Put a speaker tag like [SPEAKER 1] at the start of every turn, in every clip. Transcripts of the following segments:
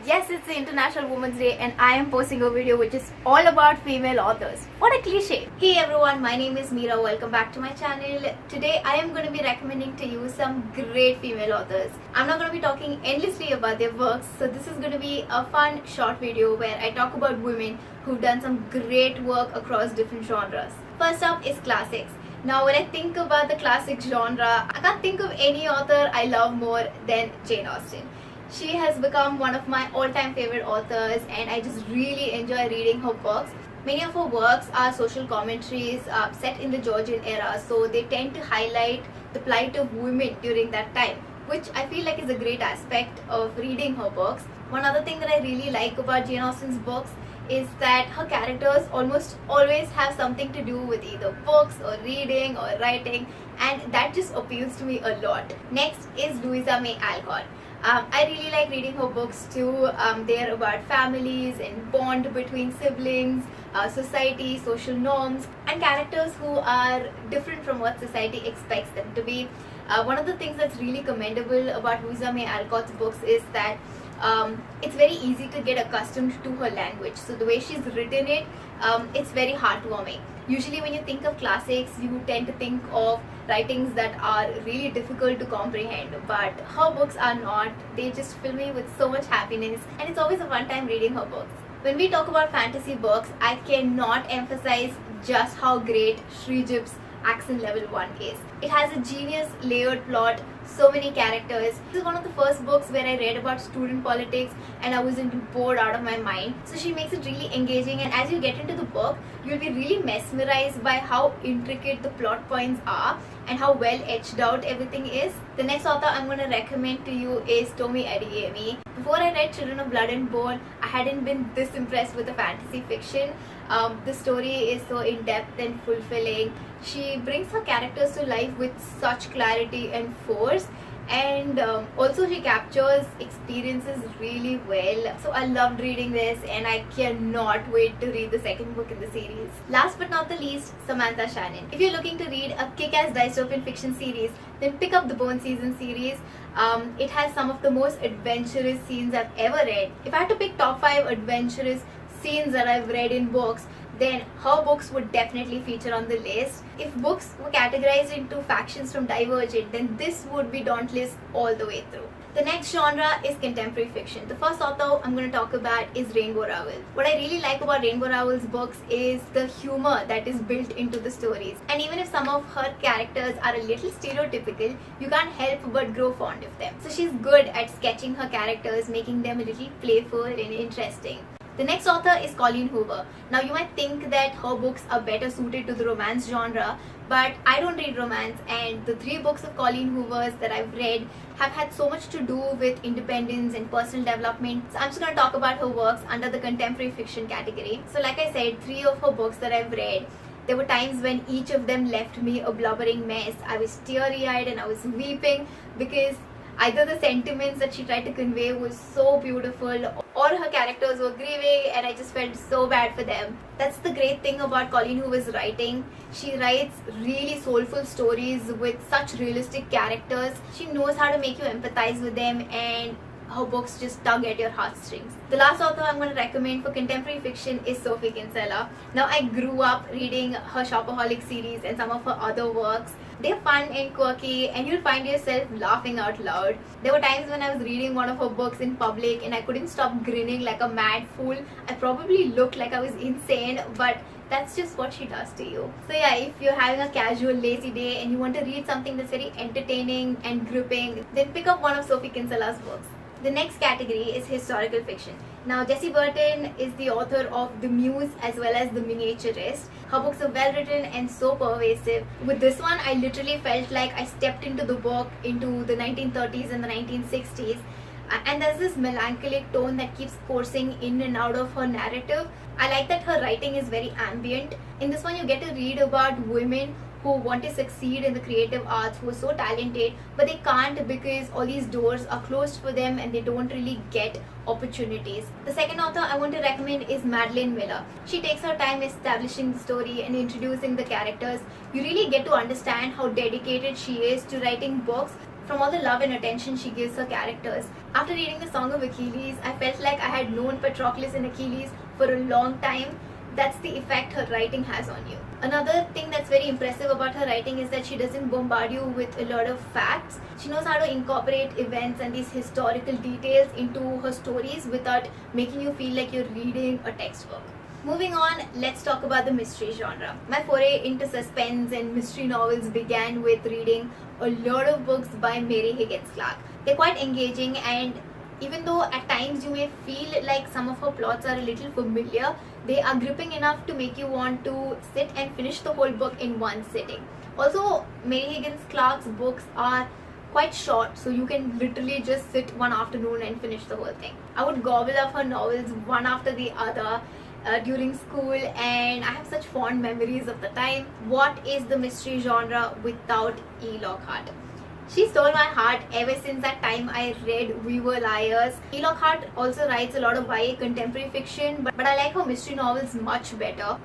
[SPEAKER 1] Yes, it's the International Women's Day and I am posting a video which is all about female authors. What a cliche! Hey everyone, my name is Meera. Welcome back to my channel. Today I am going to be recommending to you some great female authors. I'm not going to be talking endlessly about their works, so this is going to be a fun short video where I talk about women who've done some great work across different genres. First up is classics. Now when I think about the classic genre, I can't think of any author I love more than Jane Austen. She has become one of my all-time favorite authors and I just really enjoy reading her books. Many of her works are social commentaries set in the Georgian era, so they tend to highlight the plight of women during that time, which I feel like is a great aspect of reading her books. One other thing that I really like about Jane Austen's books is that her characters almost always have something to do with either books or reading or writing, and that just appeals to me a lot. Next is Louisa May Alcott. I really like reading her books too. They're about families and bond between siblings, society, social norms, and characters who are different from what society expects them to be. One of the things that's really commendable about Louisa May Alcott's books is that it's very easy to get accustomed to her language. So the way she's written it, it's very heartwarming. Usually when you think of classics, you tend to think of writings that are really difficult to comprehend, but her books are not. They just fill me with so much happiness and it's always a fun time reading her books. When we talk about fantasy books, I cannot emphasize just how great Sreejib's Accent Level 1 is. It has a genius layered plot, so many characters. This is one of the first books where I read about student politics and I wasn't bored out of my mind. So she makes it really engaging, and as you get into the book, you'll be really mesmerized by how intricate the plot points are and how well etched out everything is. The next author I'm going to recommend to you is Tomi Adeyemi. Before I read Children of Blood and Bone, I hadn't been this impressed with the fantasy fiction. The story is so in-depth and fulfilling. She brings her characters to life with such clarity and force, and also she captures experiences really well. So I loved reading this and I cannot wait to read the second book in the series. Last but not the least, Samantha Shannon. If you're looking to read a kick-ass dystopian fiction series, then pick up the Bone Season series. It has some of the most adventurous scenes I've ever read. If I had to pick top 5 adventurous scenes that I've read in books, then her books would definitely feature on the list. If books were categorized into factions from Divergent, then this would be dauntless all the way through. The next genre is contemporary fiction. The first author I'm going to talk about is Rainbow Rowell. What I really like about Rainbow Rowell's books is the humor that is built into the stories. And even if some of her characters are a little stereotypical, you can't help but grow fond of them. So she's good at sketching her characters, making them a little playful and interesting. The next author is Colleen Hoover. Now you might think that her books are better suited to the romance genre, but I don't read romance, and the 3 books of Colleen Hoover's that I've read have had so much to do with independence and personal development. So I'm just going to talk about her works under the contemporary fiction category. So like I said, 3 of her books that I've read, there were times when each of them left me a blubbering mess. I was teary-eyed and I was weeping because either the sentiments that she tried to convey was so beautiful, or her characters were grieving and I just felt so bad for them. That's the great thing about Colleen Hoover's writing. She writes really soulful stories with such realistic characters. She knows how to make you empathize with them, and her books just tug at your heartstrings. The last author I'm going to recommend for contemporary fiction is Sophie Kinsella. Now I grew up reading her Shopaholic series and some of her other works. They're fun and quirky and you'll find yourself laughing out loud. There were times when I was reading one of her books in public and I couldn't stop grinning like a mad fool. I probably looked like I was insane, but that's just what she does to you. So yeah, if you're having a casual lazy day and you want to read something that's very entertaining and gripping, then pick up one of Sophie Kinsella's books. The next category is historical fiction. Now Jessie Burton is the author of The Muse as well as The Miniaturist. Her books are well written and so pervasive. With this one, I literally felt like I stepped into the book into the 1930s and the 1960s. And there's this melancholic tone that keeps coursing in and out of her narrative. I like that her writing is very ambient. In this one, you get to read about women who want to succeed in the creative arts, who are so talented, but they can't because all these doors are closed for them and they don't really get opportunities. The second author I want to recommend is Madeline Miller. She takes her time establishing the story and introducing the characters. You really get to understand how dedicated she is to writing books from all the love and attention she gives her characters. After reading the Song of Achilles, I felt like I had known Patroclus and Achilles for a long time. That's the effect her writing has on you. Another thing that's very impressive about her writing is that she doesn't bombard you with a lot of facts. She knows how to incorporate events and these historical details into her stories without making you feel like you're reading a textbook. Moving on, let's talk about the mystery genre. My foray into suspense and mystery novels began with reading a lot of books by Mary Higgins Clark. They're quite engaging, and even though at times you may feel like some of her plots are a little familiar, they are gripping enough to make you want to sit and finish the whole book in one sitting. Also, Mary Higgins Clark's books are quite short, so you can literally just sit one afternoon and finish the whole thing. I would gobble up her novels one after the other during school, and I have such fond memories of the time. What is the mystery genre without E.Lockhart? She stole my heart ever since that time I read We Were Liars. E.Lockhart also writes a lot of YA contemporary fiction, but I like her mystery novels much better.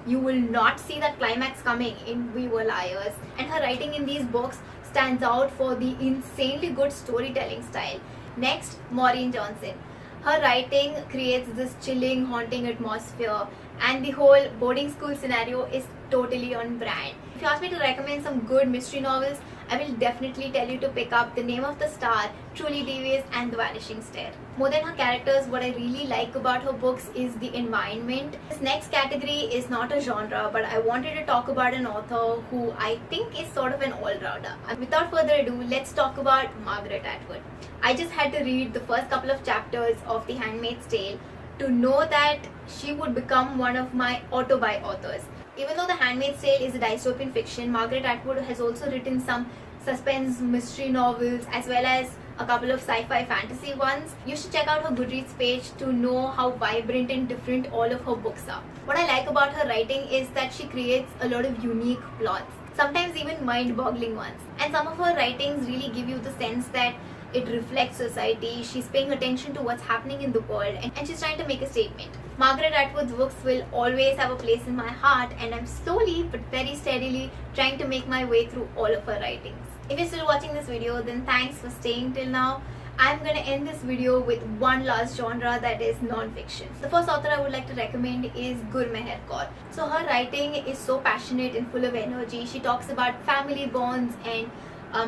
[SPEAKER 1] You will not see that climax coming in We Were Liars, and her writing in these books stands out for the insanely good storytelling style. Next, Maureen Johnson. Her writing creates this chilling, haunting atmosphere, and the whole boarding school scenario is totally on brand. If you ask me to recommend some good mystery novels, I will definitely tell you to pick up The Name of the Star, Truly Devious, and The Vanishing Stair. More than her characters, what I really like about her books is the environment. This next category is not a genre, but I wanted to talk about an author who I think is sort of an all-rounder. Without further ado, let's talk about Margaret Atwood. I just had to read the first couple of chapters of The Handmaid's Tale to know that she would become one of my auto-buy authors. Even though The Handmaid's Tale is a dystopian fiction, Margaret Atwood has also written some suspense mystery novels as well as a couple of sci-fi fantasy ones. You should check out her Goodreads page to know how vibrant and different all of her books are. What I like about her writing is that she creates a lot of unique plots, sometimes even mind-boggling ones. And some of her writings really give you the sense that it reflects society. She's paying attention to what's happening in the world, and she's trying to make a statement. Margaret Atwood's books will always have a place in my heart, and I'm slowly but very steadily trying to make my way through all of her writings. If you're still watching this video, then thanks for staying till now. I'm gonna end this video with one last genre, that is non-fiction. The first author I would like to recommend is Gurmehar Kaur. So her writing is so passionate and full of energy. She talks about family bonds, and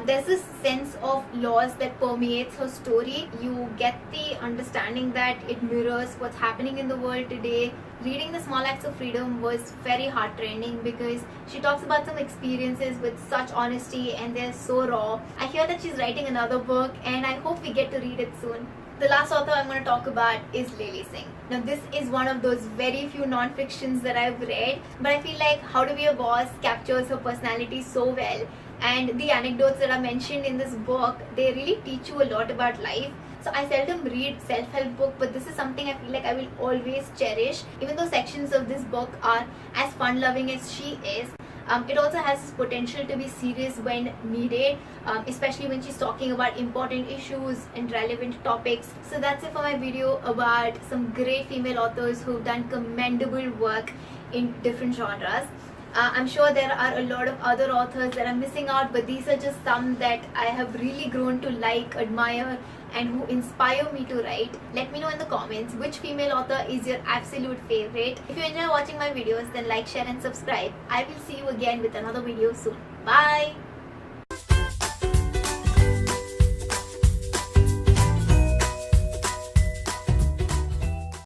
[SPEAKER 1] there's this sense of loss that permeates her story. You get the understanding that it mirrors what's happening in the world today. Reading The Small Acts of Freedom was very heartrending because she talks about some experiences with such honesty, and they're so raw. I hear that she's writing another book, and I hope we get to read it soon. The last author I'm going to talk about is Lilly Singh. Now this is one of those very few non-fictions that I've read, but I feel like How to Be a Boss captures her personality so well. And the anecdotes that are mentioned in this book, they really teach you a lot about life. So I seldom read self-help book, but this is something I feel like I will always cherish. Even though sections of this book are as fun-loving as she is, it also has this potential to be serious when needed, especially when she's talking about important issues and relevant topics. So that's it for my video about some great female authors who've done commendable work in different genres. I'm sure there are a lot of other authors that I'm missing out, but these are just some that I have really grown to like, admire, and who inspire me to write. Let me know in the comments which female author is your absolute favorite. If you enjoy watching my videos, then like, share and subscribe. I will see you again with another video soon. Bye!